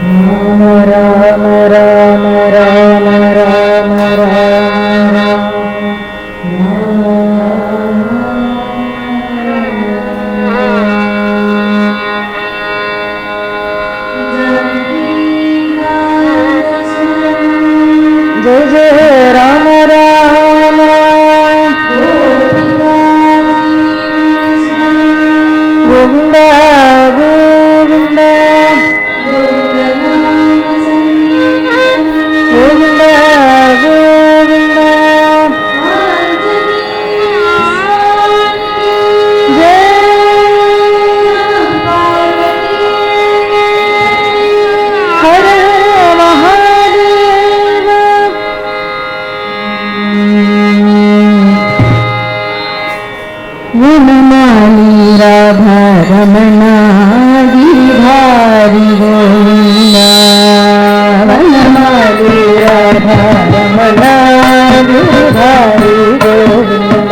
రామ రామ రామ రామ రామ జయ జయ రామ రామ గోవింద గోవింద గోవింద గోవింద హర మహాదేవ వనమాలి రాధారమణ గిరిధారి గోవింద వనమాలి రాధారమణ గిరిధారి గోవింద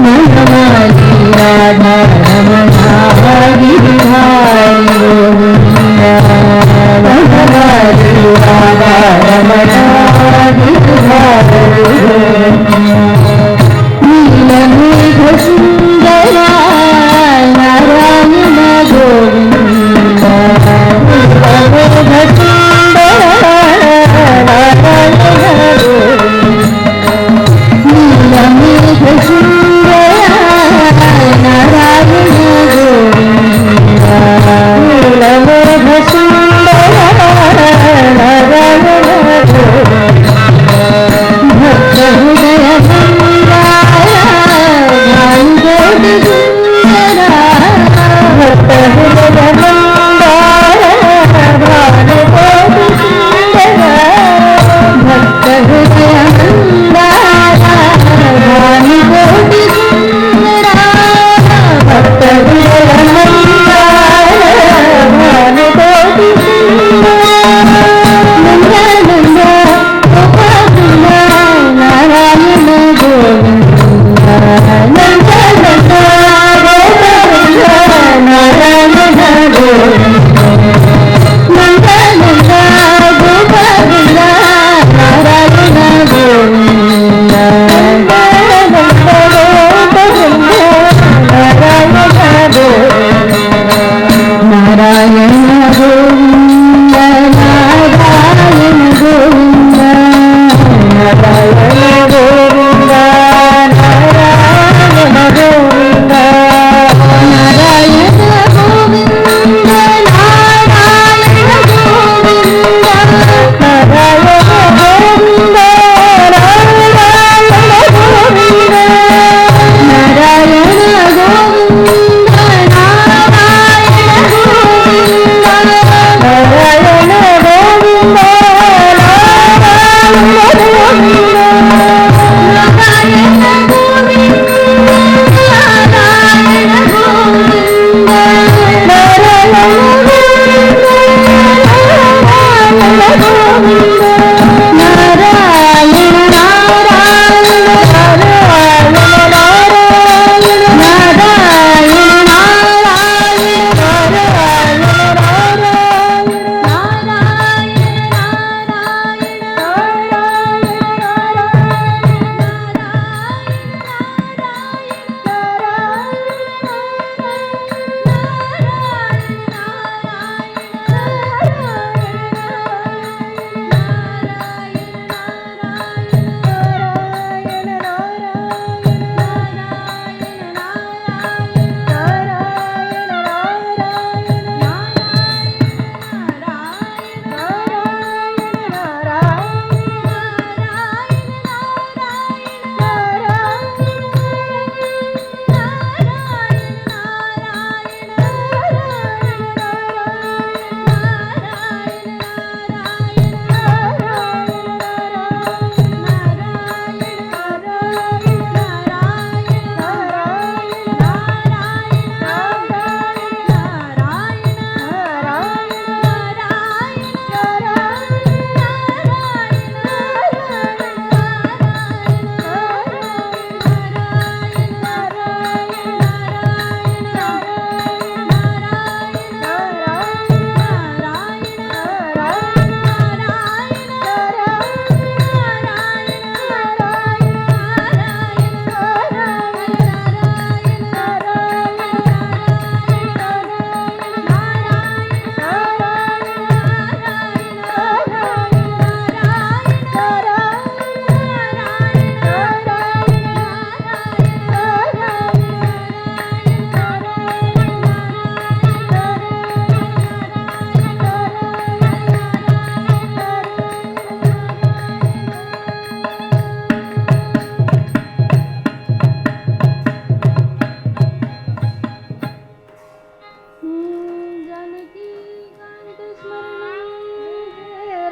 వనమాలి రాధారమణ గిరిధారి గోవింద వనమాలి రాధారమణ గిరిధారి గోవింద నీలమేఘ సుందర నారాయణ గోవింద నీలమేఘ సుందర నారాయణ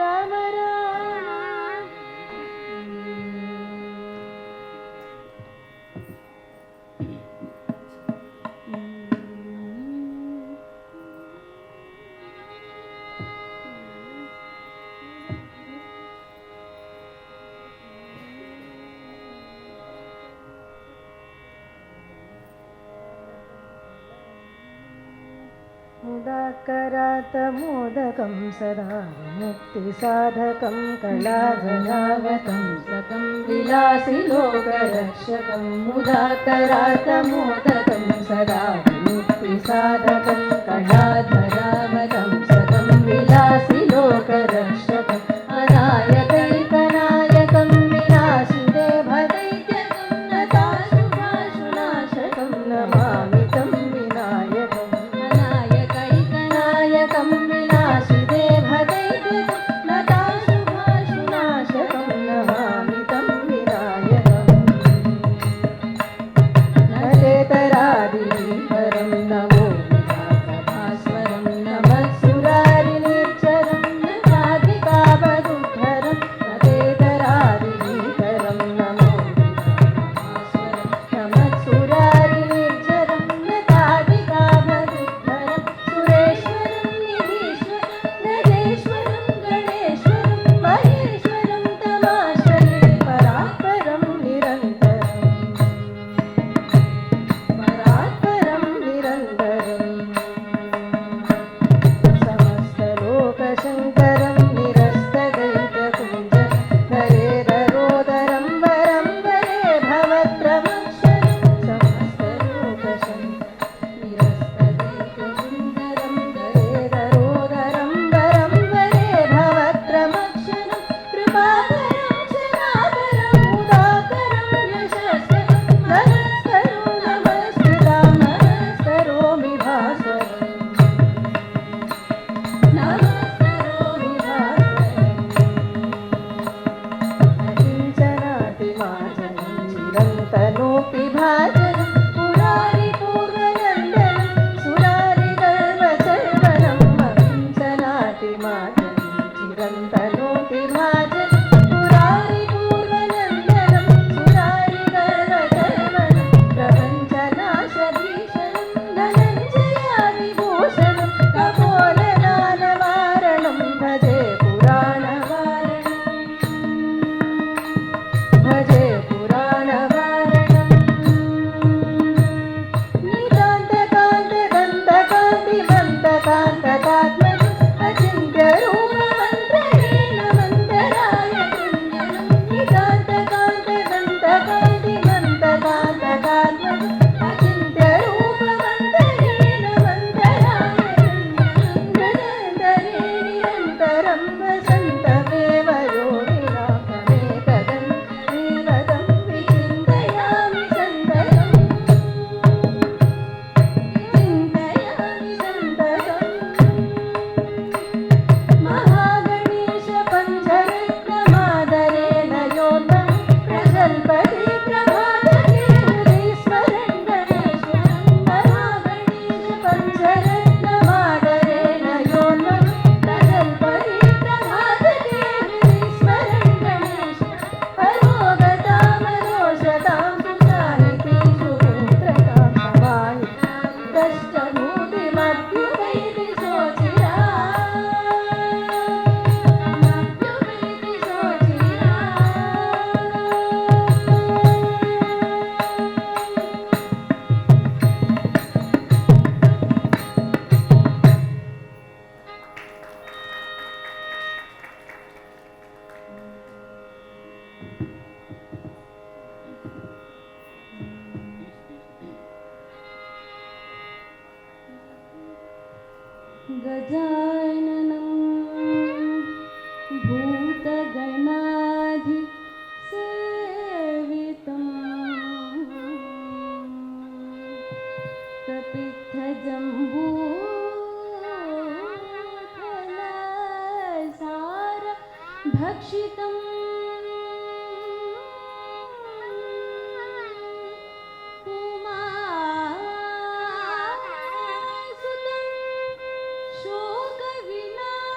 రామ రామ मुदाकरातमोदकं सदा मुक्तिसाधकं कलाधरावतं सकं विलासिलोकरक्षकं मुदाकरातमोदकं सदा मुक्तिसाधकं कलाधरावतं सकं विलासिलोकरक्षकम् अनायकैकनायकं विनाशिदेभदैत्यकं नताशुभाशुनाशकं नमामि तं विनायकम् नायकं विनाशिदेभदैत्यकं नताशुभाशुनाशकं नमामि तं विनायकम् न चेतरादिपरं नमो भास्वरं नमः सुरारिनिर्झरं न राधिकावधूधरं न चेतरादिपरं नमो भास्वरं नमः सुरारिनिर्झरं न राधिकावधूधरं सुरेश्वरं निधीश्वरं गजेश्वरं गणेश्वरं महेश्वरं तमाश्रये परात्परं निरन्तरम् परात्परं निरन्तरम् समस्तलोकशङ्करं निरस्तदैत्यकुञ्जं धरेधरोदरं वरं वरे भवत्रमक्षरं समस्तलोकशङ्करं निरस्तदैत्यकुञ्जरं धरेधरोदरं वरं वरे भवत्रमक्षरं कृपाकरं क्षमाकरं मुदाकरं यशस्करं नमस्करो नमस्कृतां नमस्करोमि भास्वरम् नमस्करोमि भास्वरम् अकिञ्चनातिमाचनं चिरन्तनोऽपि भाजनं पुरारिपूर्वनन्दनं सुरारिगर्वचर्वणम् अकिञ्चनातिमाचनं चिरन्तनोऽपि भाजनं पुरारिपूर्वनन्दनं सुरारिगर्वचर्वणं प्रपञ्चनाशभीषणं धनञ्जयादिभूषणं कपोलदानवारणं भजे पुराणवारणम् भजे पुराणवारणम् नितान्तकान्तगन्धकान्तिमन्तकान्तकात्मजम् अचिन्त्यरूपमन्त्रहीन मन्तराय कृञ्जनं नितान्तकान्तगन्धकान्तिमन्तकान्तकात्मजम् अचिन्त्यरूपमन्त्रहीन मन्तराय कृञ्जनं गजेन्दरे निरन्तरं वसन्तमेव योगिनां तमेकदं श्रीवदं विचिन्तयामि सन्ततम् चिन्तयामि सन्ततम् महागणेश पञ्चरत्नमादरेण योन्नं प्रजल्पति प्रभातके हृदि स्मरन् गणेश्वरं महागणेश पञ्चरत्नमादरेण योन्नं प्रजल्पति प्रभातके हृदि स्मरन् गणेश्वरं परोगतामरोषतां सुसाहितीं सुपुत्रतां समाहितां कष्टभूतिमभ्युपैति शोचिरा मभ्युपैति शोचिरा गजाननं भूतगणाधिसेवितं कपित्थजम्बूफलसार भक्षितं उमासुतं शोकविनाशनं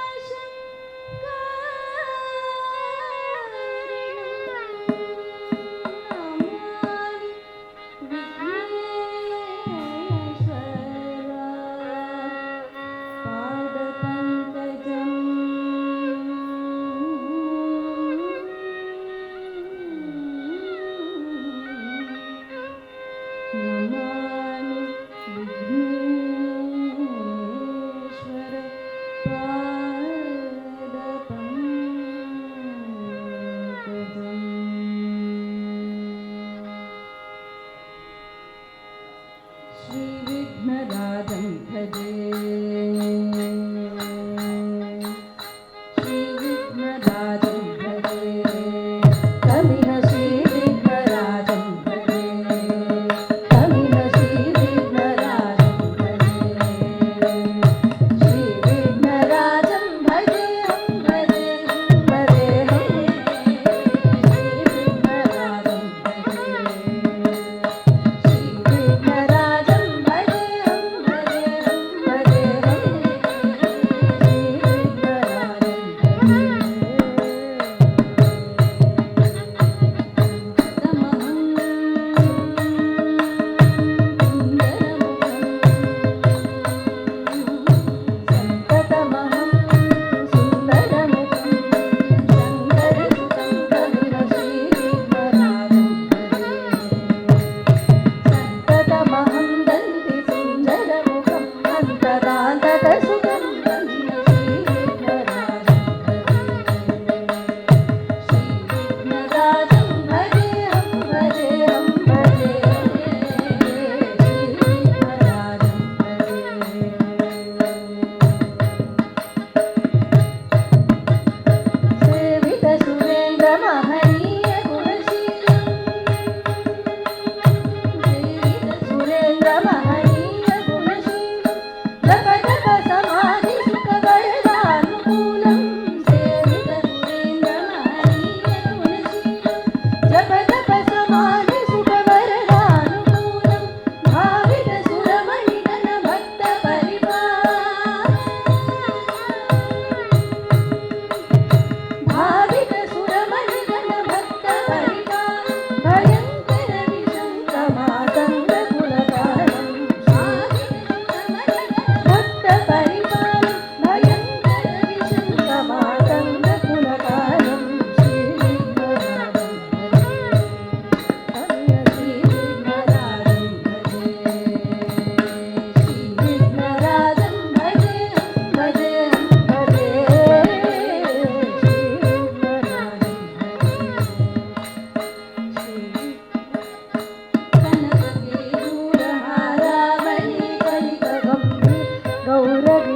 गौरवी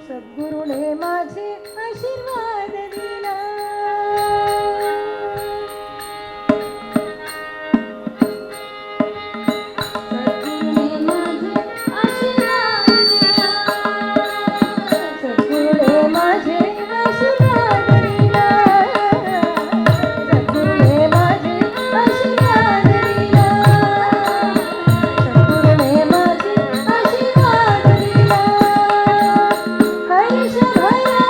सद्गुरुने माझे आशीर्वाद दिला सद्गुरुने माझे आशीर्वाद दिला सद्गुरुने माझे आशीर्वाद दिला सद्गुरुने माझे आशीर्वाद दिला सद्गुरुने माझे आशीर्वाद दिला हर्ष भरला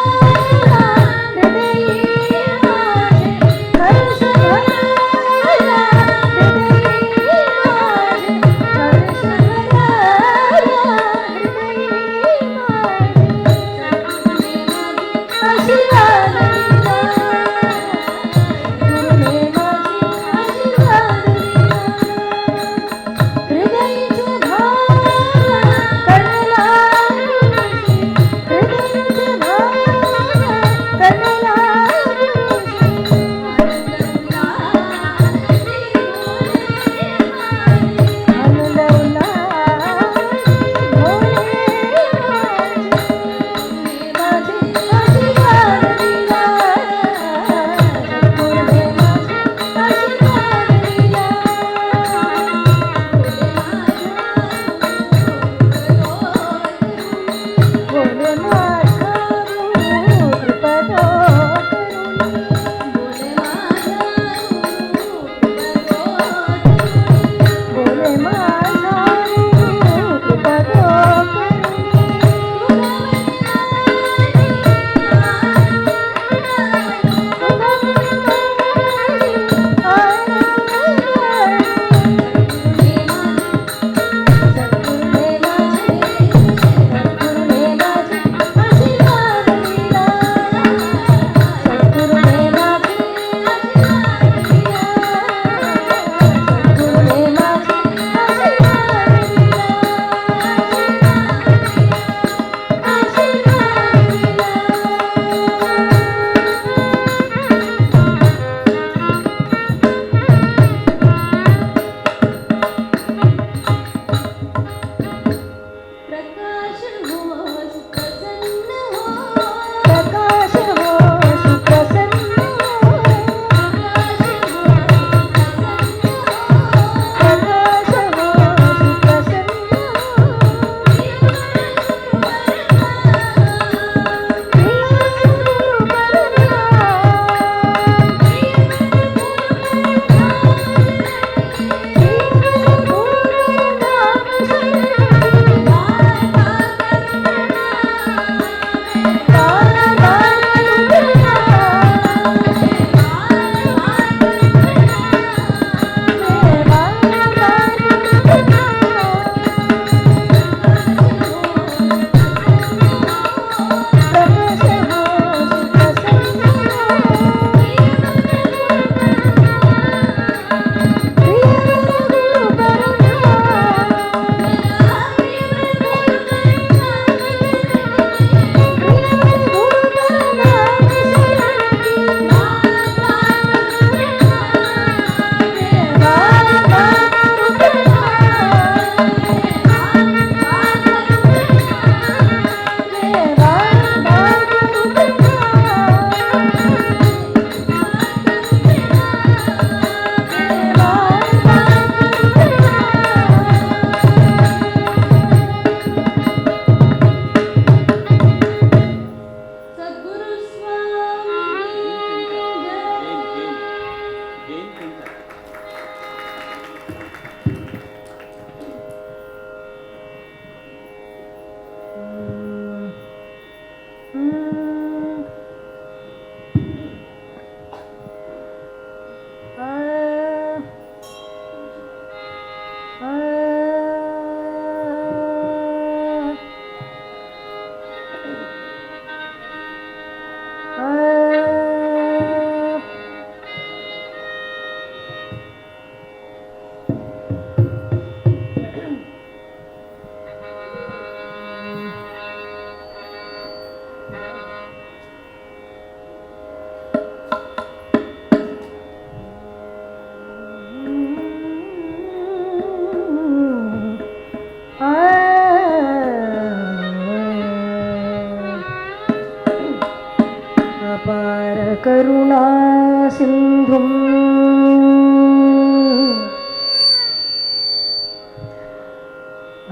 करुणासिन्धुम्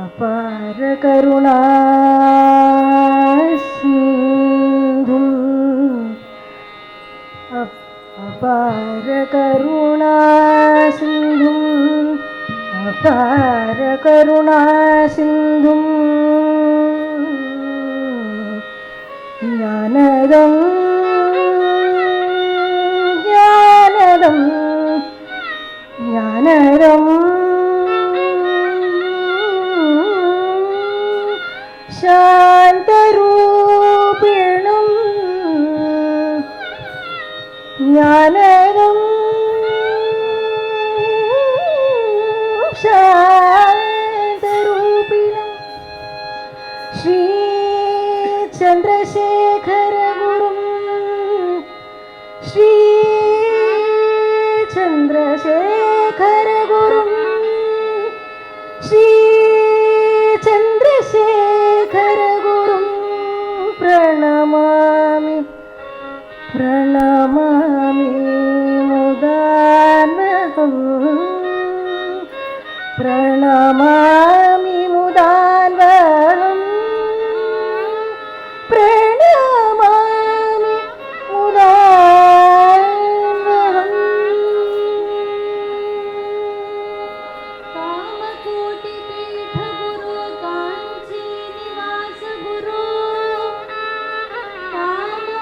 अपार करुणासिन्धुम् अपार करुणासिन्धुम् अपार करुणासिन्धुम् ज्ञानदं ज्ञानदं ज्ञानदं शान्तरूपिणं ज्ञानदं शान्तरूपिणं श्री चन्द्रशेखर गुरुं श्री चन्द्रशेखर गुरुं श्री चन्द्रशेखर गुरुं प्रणमामि प्रणमामि मुदान्वहम् प्रणमामि मुदान्वहम् प्रणमामि मुदान्वहम् कामकोटिपीठ गुरु काञ्ची निवास गुरु काममोगतापशमन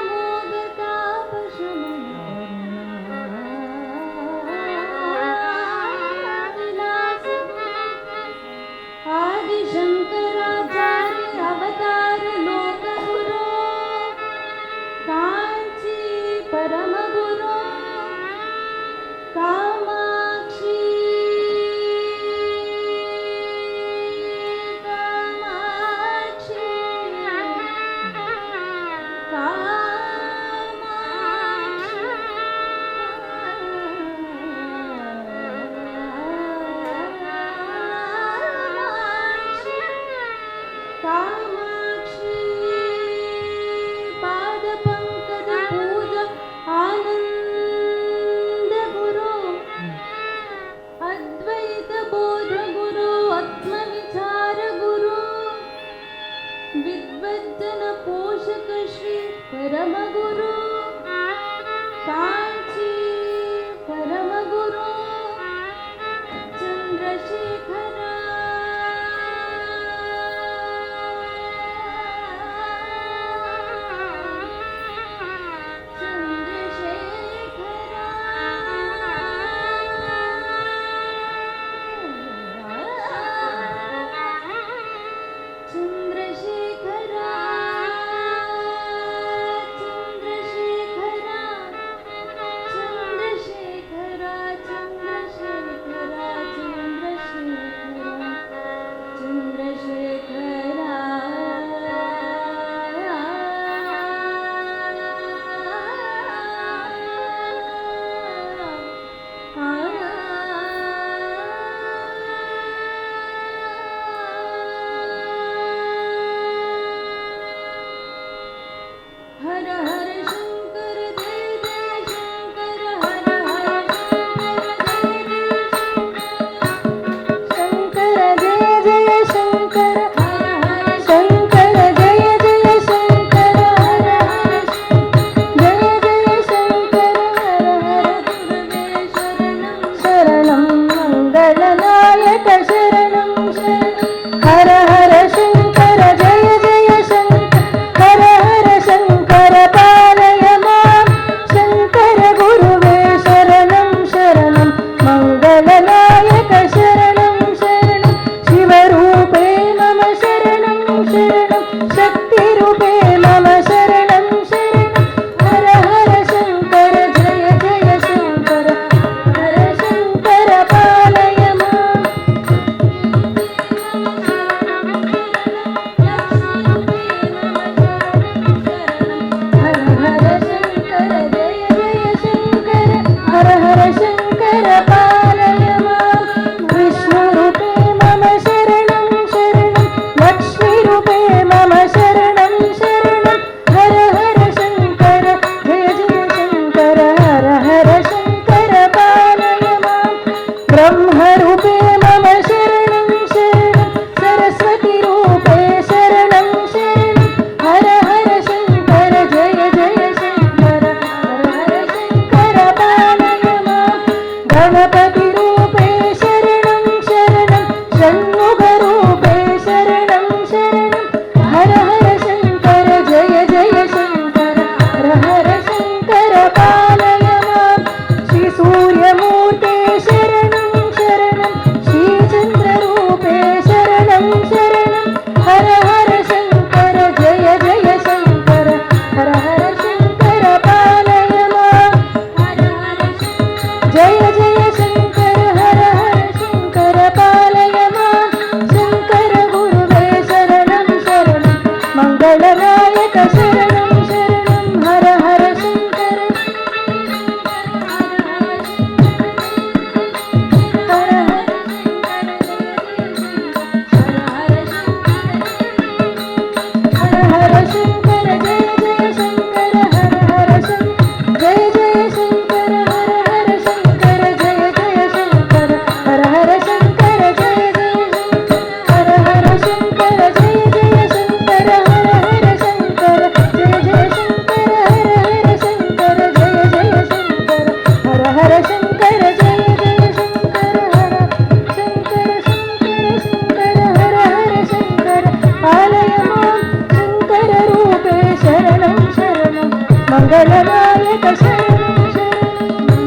మంగళనాయక శరణం శరణం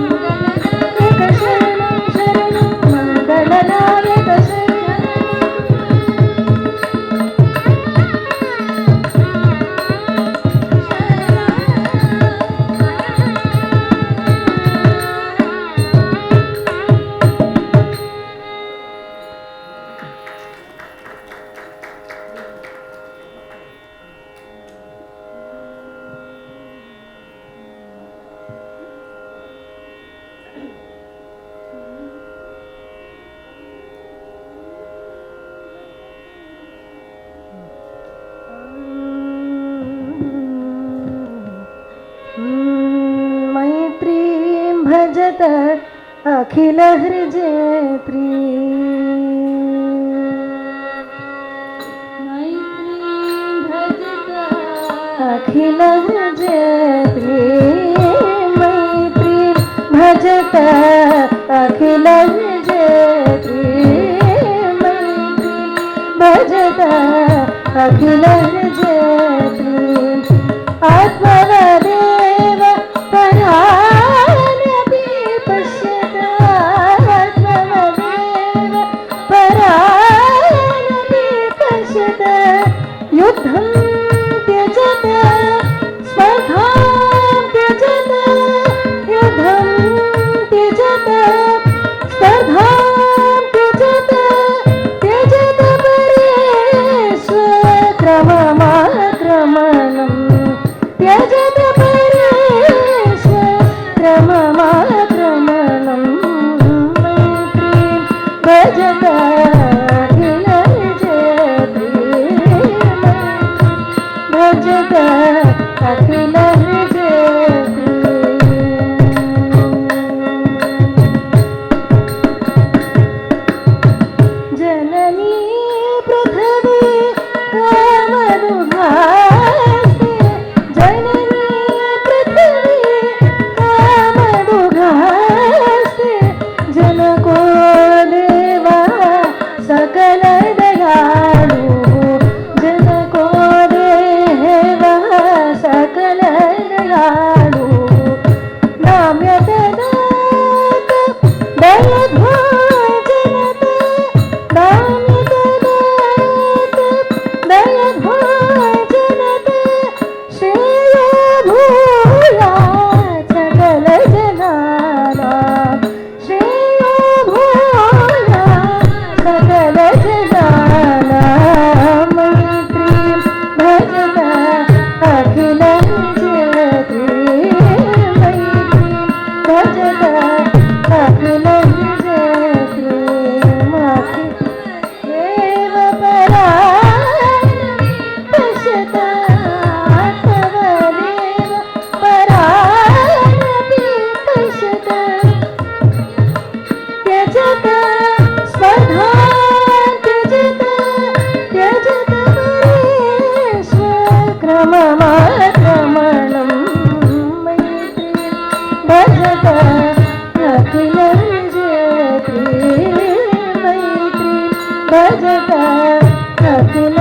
మంగళనాయక శరణం मैत्रीं भजत अखिल हृजयत्री अखिल हृजयत्री मैत्रीं भजत अखिल हृजयत्री मैत्रीं भजत अखिल हृजयत्री आत्मवदेव परानपि पश्यत आत्मवदेव परानपि पश्यत युद्धं त्यजत स्पर्धां त्यजत युद्धं त्यजत स्पर्धां त्यजत त्यजत परेष्वक्रममाक्रमणम् त्यजत परेष्वक्रममाक्रमणम् मैत्रीं भजत अखिल हृजयत्री भजत अखिल हृजयत्री जननी पृथिवी कामदुघास्ते जननी पृथिवी कामदुघास्ते जनको देवा सकल दयालु जनको देवा सकल दयालु नाम्यत दात दयध्वजनत नाम्यत दात दयध्वजनत श्रेयो भूयात् सकल जनानां श्रेयो भूयात् सकल जनानां मैत्रीं भजत अखिल हृजयत्री मैत्रीं भजत अखिल हृजयत्री देव परानपि पश्यत आत्मवदेव परानपि पश्यत त्यजत स्पर्धां त्यजत त्यजत परेष्वक्रममाक्रमणम् मैत्रीं भजत अखिल हृजयत्री मैत्रीं भजत अखिल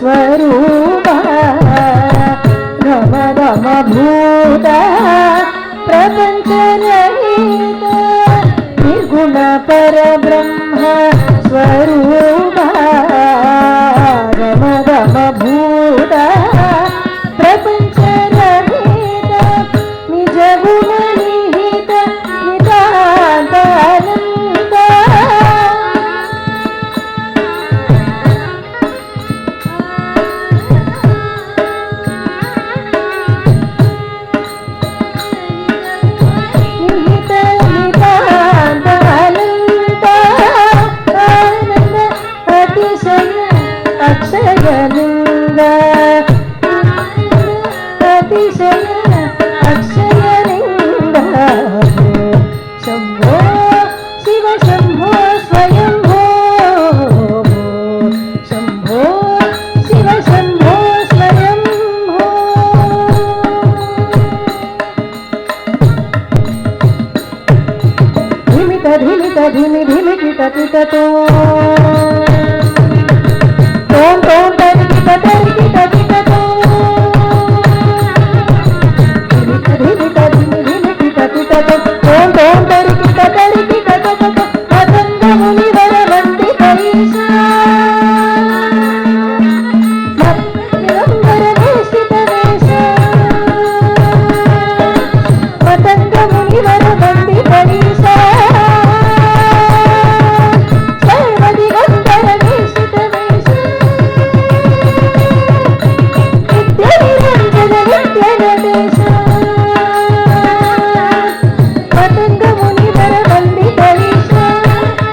स्वरूपा रम रम भूत प्रपञ्चरहित निर्गुण परब्रह्म स्वरूपा रम रम भूत प्रपञ्चरहित निज गुण निहित नितान्तानन्द निहित नितान्तानन्द आनन्द अतिशय अक्षयलिङ्ग अतिशय अक्षयलिङ्ग शम्भो शिव शम्भो स्वयंभो शम्भो शिव शम्भो स्वयंभो धिमित धिमित धिमि धिमि किट किट तो टों टों तरि किट तो धिमित धिमित धिमि धिमि किट तो टों टों तरि किट तो मदंग मुनिवर वंदित ईशा दिगंबर वेशित वेशा मदंग मुनिवर वंदित ईशा सर्व दिगंबर वेशित वेशा नित्य निरंजन नित्य नटेश मदंग मुनिवर वंदित ईशा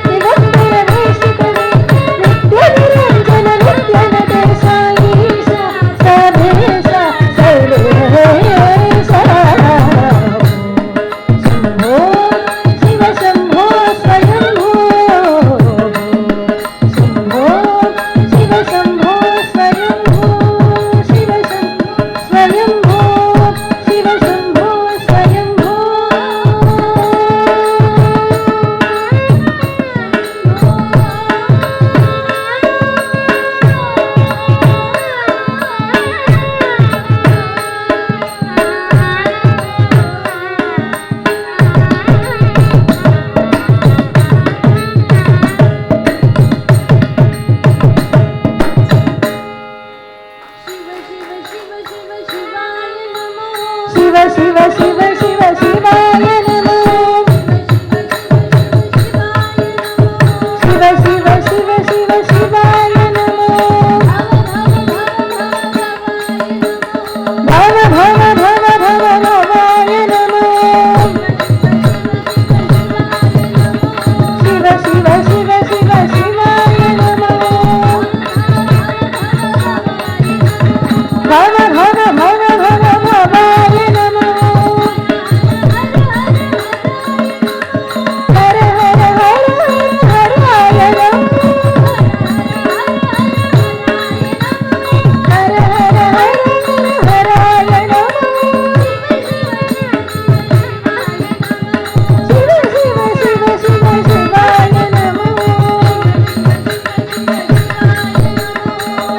दिगंबर वेशित नित्य निरंजन नित्य नटेश ईशा सर्वेशा सर्वेशा शम्भो शिव शम्भो स्वयंभो शम्भो शिव शम्भो स्वयंभो शिव शम्भो स्वयंभो शिव शम्भो स्वयंभो शिव शिव शिव शिव शिवाय नमो शिव शिव शिव शिव शिवाय नमो भव भव भव भव भवाय नमो शिव शिव शिव शिव शिवाय नमो भव भव भव भव भवाय नमो हर हर हर हर हराय नमो हर हर हर हराय नमो शिव शिव शिव शिव शिवाय नमो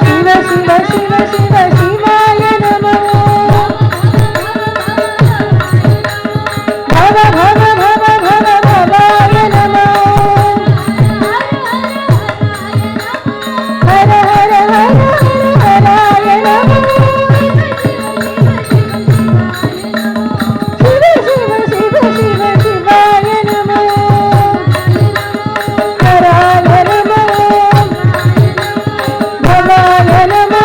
शिव शिव शिव शिव शिवाय नमो भव भव भव भव भवाय नमो हर हर हर हराय नमो शिव शिव शिव शिव शिवाय नमो हराय नमो भवाय नमो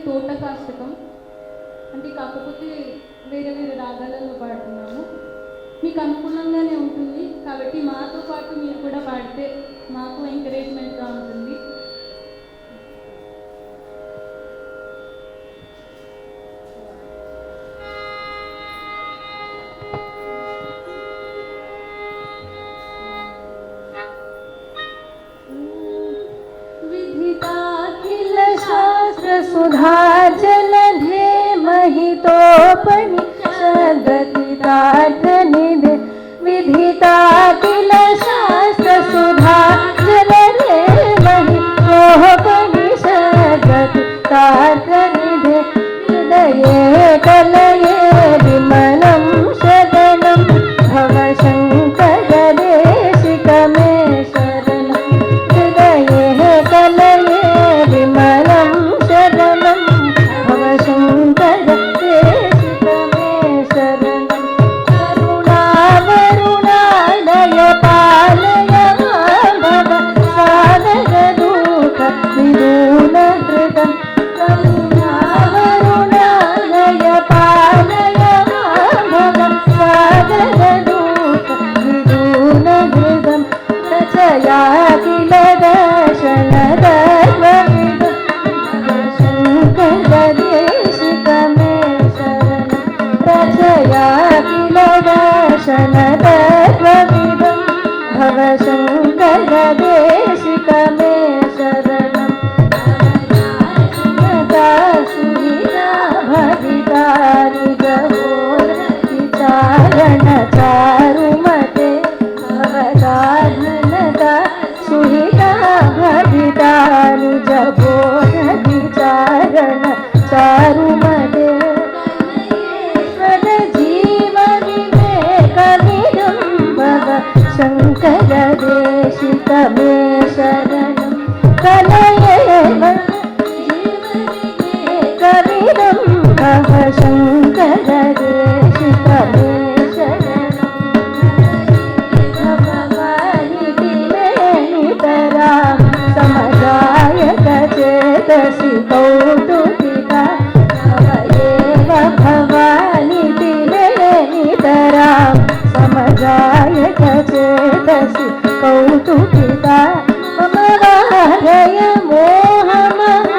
తోటకాష్టకం అంటే కాకపోతే వేరే వేరే రాగాలలో పాడుతున్నాము. మీకు అనుకూలంగానే ఉంటుంది కాబట్టి మాతో పాటు మీరు కూడా పాడితే మాకు ఎంకరేజ్మెంట్గా ఉంటుంది. सुधा जलधे महितोपनिषद्गतितार्थनिधे विधिता किल शास्त्र सुधा जलधे महितोपनिषद्गतितार्थनिधे हृदये कलये विमलं शरणं भवशङ्करदेशिकमे शरणं हृदये कलये विमलं शरणं भवशङ्करदेशिकमे शरणं करुणावरुणालय पालय भव साधकदूत विदूनहृदं करुणावरुणालय पालय भव साधकदूत विदूनहृदं रचया किल दर्शनतत्त्वविदं शङ्करदेशिकमे शरणं रचया किल दर्शनतत्त्वविदं भवशङ्करदेशिकमे शरणं भवदानता सुहिता भवितानि विचारणचारुमते भवदानता सुहिता भवितानि विचारण चारुमते जीवविवेकमिदं भव शङ्करदेशिकमे शरणं कलयेव जीवविवेकमिदं भव शङ्करदेशिकमे शरणं भवानितिमेनितरां समदायकचेतसि कौतुकिता भव एव भवानितिमेनितरां समदायकचेतसि कौतुकिता मम वारय मोहमः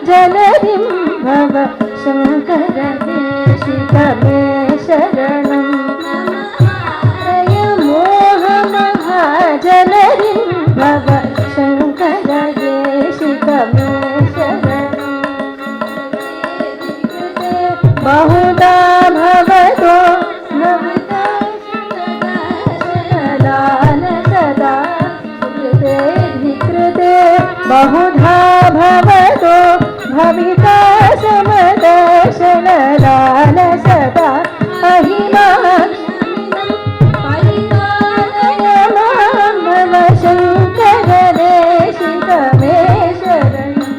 जलधिं भव शङ्करदेशिकमे शरणं वारय मोहमः जलधिं भव शङ्करदेशिकमे शरणं बहुधा भवतो भविता शरदान सदा कृते विकृते बहुधा भवतो भविता समदर्शनदान सदा महिमा भव शङ्करदेशिकमे शरणम्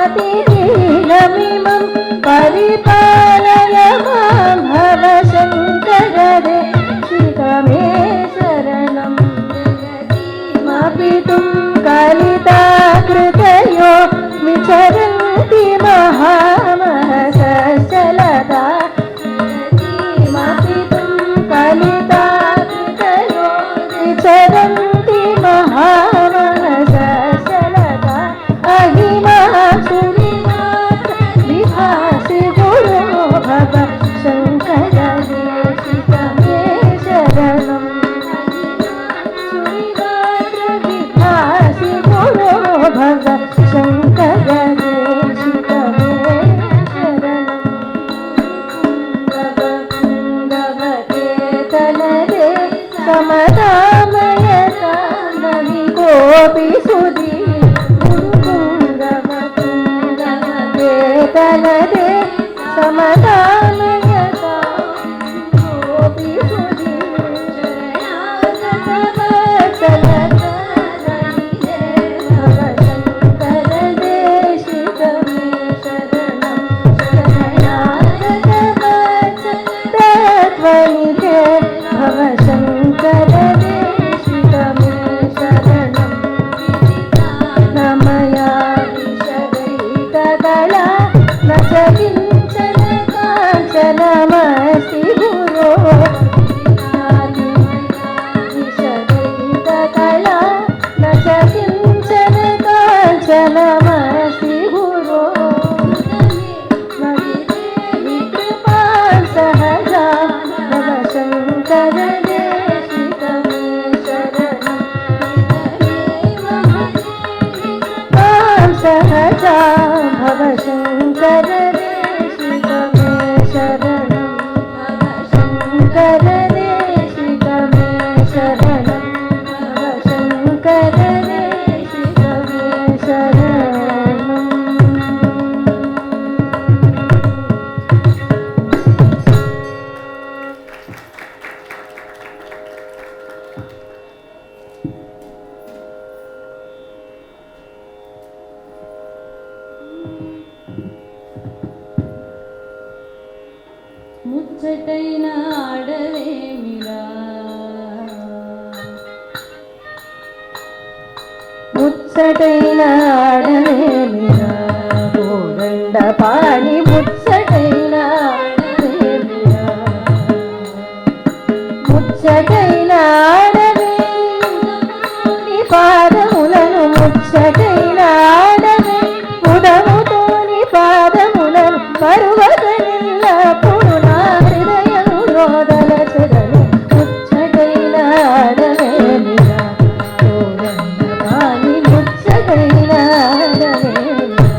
अतिदीनमिमं परिपालय मां సమతామయ సాంగవి గోపి సుధీ గురుకుంగమ కుంగమ కలదే సమతామయ గోపి సుధీ నమస్తి గురో కళా నచకించన కాంచనమస్తి గురో కృపా సహజా భవ శంకర దేశికమే శరణం సహజా భవ శంకర దేశికమే శరణం శంకర దేశికమే శరణం శంకర దేశికమే శరణం. ముచ్చటైన ఆడవేమిరా ముచ్చటైన ఆడవేమిరా కోదండ పాణి ముచ్చటైన ఆడవేమిరా ముచ్చటైన ఆడవేమి పాదములను ముచ్చటైన ఆడవే ఉదముతోని పాదములను పరువగనిల్లప్పుడు నా హృదయము రోదల చెదలు ముచ్చటైన ఆడవేమిరా కోదండ పాణి ముచ్చటైన ఆడవేమిరా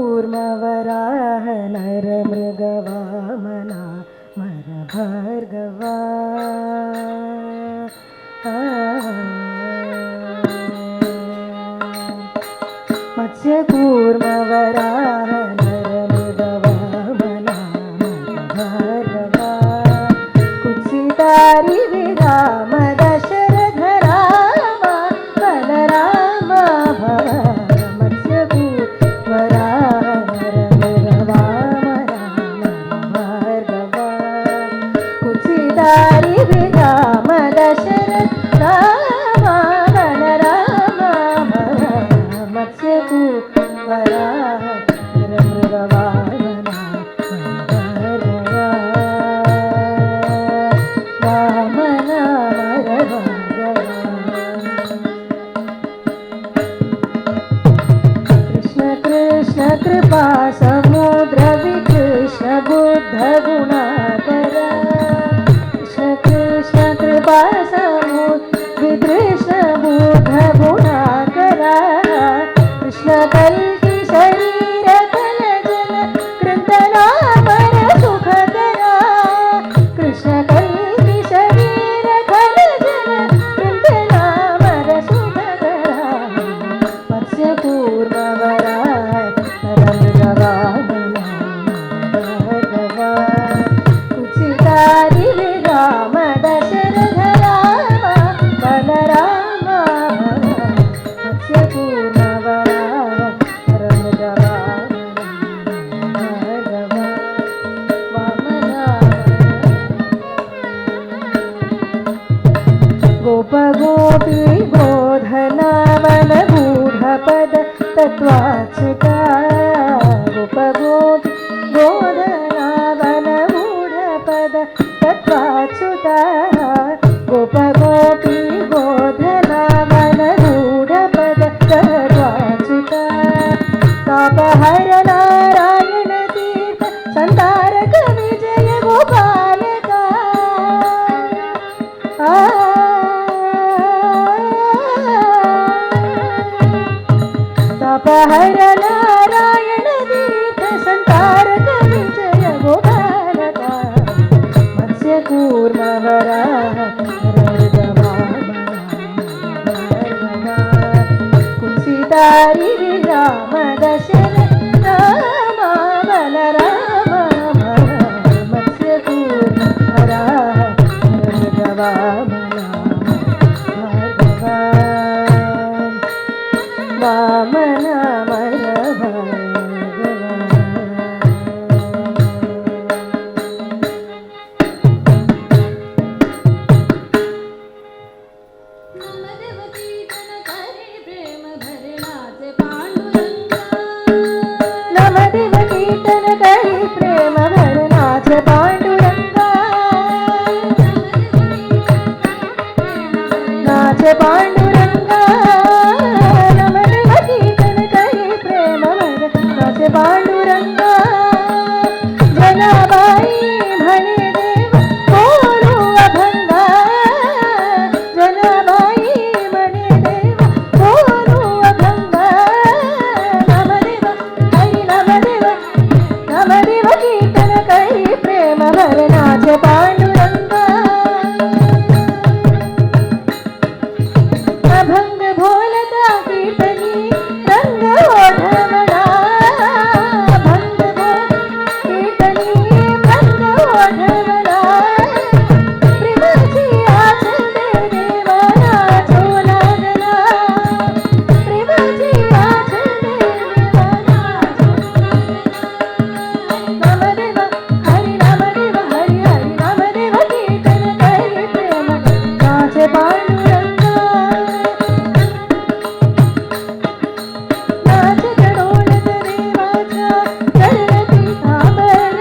मत्स्यकूर्मवराह नरमृगवामना मरभार्गवा मत्स्यकूर्मवराह नरमृगवामना मरभार्गवा कुत्सितारि विराम दशरथ राम बलराम भव कृपा समुद्र विकृष्ण बुद्ध गुणाकर कृष्ण कृष्ण कृपा समुद्र विकृष्ण बुद्ध गुणाकर कृष्ण कल्कि शरीर कल जन कृतनामर सुखकरा कृष्ण कल्कि शरीर कल जन कृतनामर सुखकरा मत्स्यकूर्मवरा कुचितारि राम दशरथ राम बलराम मत्स्यकूर्मवरा गोपगोपी गोधनावन गूढपद तत्त्वाच्युता गोपगोपी गोधनावन गूढपद तत्त्वाच्युता गोपगोपी गोधनावन गूढपद तत्त्वाच्युता तापहर नारायण तीर्थ संतारक विजय गोपालका कूर्मवरा कुंसितारी राम दशरथ राम बलराम मत्स्य कूर्मवरा वामन नमदेव कीर्तन करी प्रेम भर नाच पांडुरंगा नाच पांडुरंगा नमदेव कीर्तन करी प्रेम भर नाच पांडुरंगा जनाबाई म्हणे देव बोलू अभंगा जनाबाई म्हणे देव बोलू अभंगा नमदेव हरी नमदेव नमदेव कीर्तन करी प्रेम भर नाच पांडुरंगा अभंग भोलता कीर्तनी रंग ओढवला अभंग बोल कीर्तनी रंग ओढवला प्रेमाची आस देवा नाचू लागला प्रेमाची आस देवा नाचू नमदेव हरी नमदेव हरी हरी नमदेव कीर्तन करी प्रेम नाच पांडुरंगा नाच डोलत देवाच्या चरणती थांबर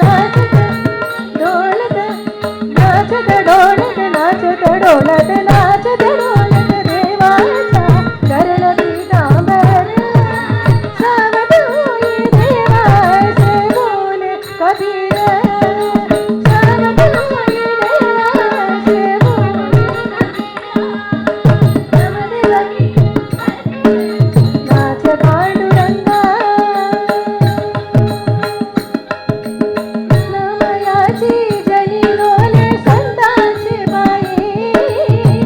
नाच डोलत नाच डोलत नाच डोलत नाच डोलत देवाच्या चरणती थांबर सावध होई देवाचे बोले कबीर सावध होई देवाचे बोले नमदेव नाच पांडुरंगा नमयाची जनी डोले संतांची बाई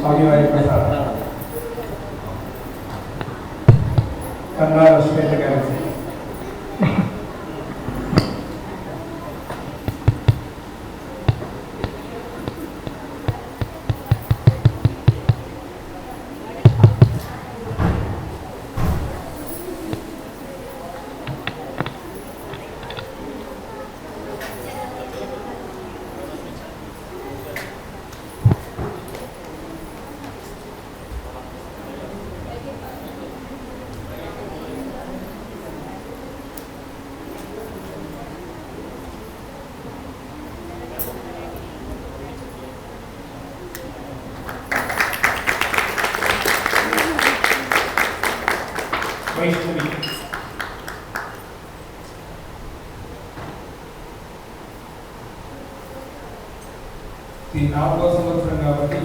స్వామివారి ప్రసాదం కన్నాల శ్వేత గారి వైష్ణవి ఈ 4వ సంవత్సరం కాబట్టి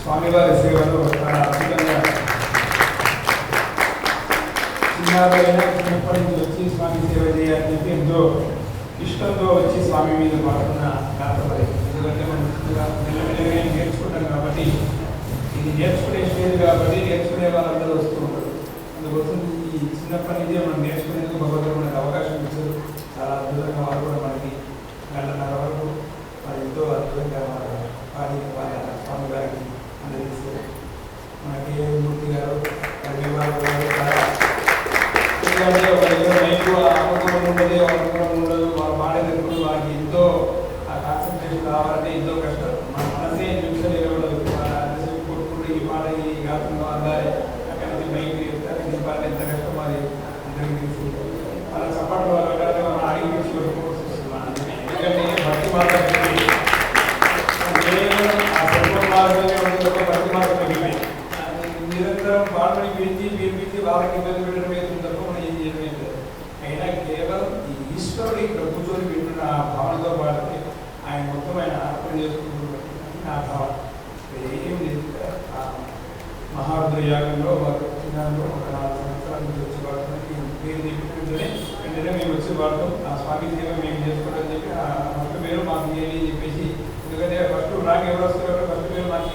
స్వామివారి సేవలో చాలా అద్భుతంగా చిన్నదైనా చిన్నప్పటి నుంచి వచ్చి స్వామి సేవ చేయాలని చెప్పి ఎంతో ఇష్టంతో వచ్చి స్వామి మీద పాడుతున్న కాకపోతే ఎందుకంటే మనం మెల్లమెల్లగా నేర్చుకుంటాం కాబట్టి ఇది నేర్చుకునే స్టేజ్ కాబట్టి నేర్చుకునే వాళ్ళందరూ వస్తూ ఉంటారు. అందుకోసం ఈ చిన్నప్పటి నుంచే మనం నేర్చుకునేందుకు భగవంతుడు మనకు అవకాశం ఇచ్చారు. చాలా అద్భుతంగా వాళ్ళు కూడా మనకి గంటన్నర వరకు మరి ఎంతో అద్భుతంగా వారి వాళ్ళ స్వామి గారికి అందజేశారు. మనకి ఏ మూర్తి గారు ఎందుకంటే ఒక మైకు అనుకూలం ఉండదు, అనుకూలం ఉండదు, వాళ్ళు పాడేటప్పుడు వారికి ఎంతో ఆ కాన్సన్ట్రేషన్ కావాలంటే ఎంతో కష్టం. మన మనసే నిమిషం నిలబడదు. కొట్టుకుంటూ ఈ పాట ఈ గాత్రంలో అందాలి అక్కడి నుంచి మైకు ఈ పాట ఎంత కష్టం అది అందరికీ తెలుసు. వాళ్ళ చప్పట్లు వాళ్ళ మనం అడిగి పిలిచి కొట్టుకోవాల్సి వస్తుంది. ఎందుకంటే భక్తి మాత్రం ఆ సంపూర్ణ మార్గంలో ఉండే భక్తి మాత్రం మిగిలినాయి. నిరంతరం పాటని పిలిచి వాళ్ళకి ఇబ్బంది పెట్టడం ఏదో తప్ప మనం ఏం చేయడం లేదు. అయినా కేవలం ఈ ఈశ్వరుడు ఇక్కడ కూర్చొని వింటున్న ఆ భావనతో పాటు ఆయన మొత్తం ఆయన అర్పణ చేసుకుంటున్న ఆ భావన ఏం లేదు. మహారుద్ర యాగంలో వారు చిన్నాల్లో ఒక 4 సంవత్సరాల నుంచి వచ్చి పాడుతున్నారు. పేరు చెప్పినట్టునే వెంటనే మేము వచ్చి పాడతాం. ఆ స్వామి సేవ మేము చేసుకోవడం చెప్పి ఫస్ట్ పేరు మాకు ఏమి చెప్పేసి, ఎందుకంటే ఫస్ట్ నాకు ఎవరు వస్తారో ఫస్ట్ పేరు మాకు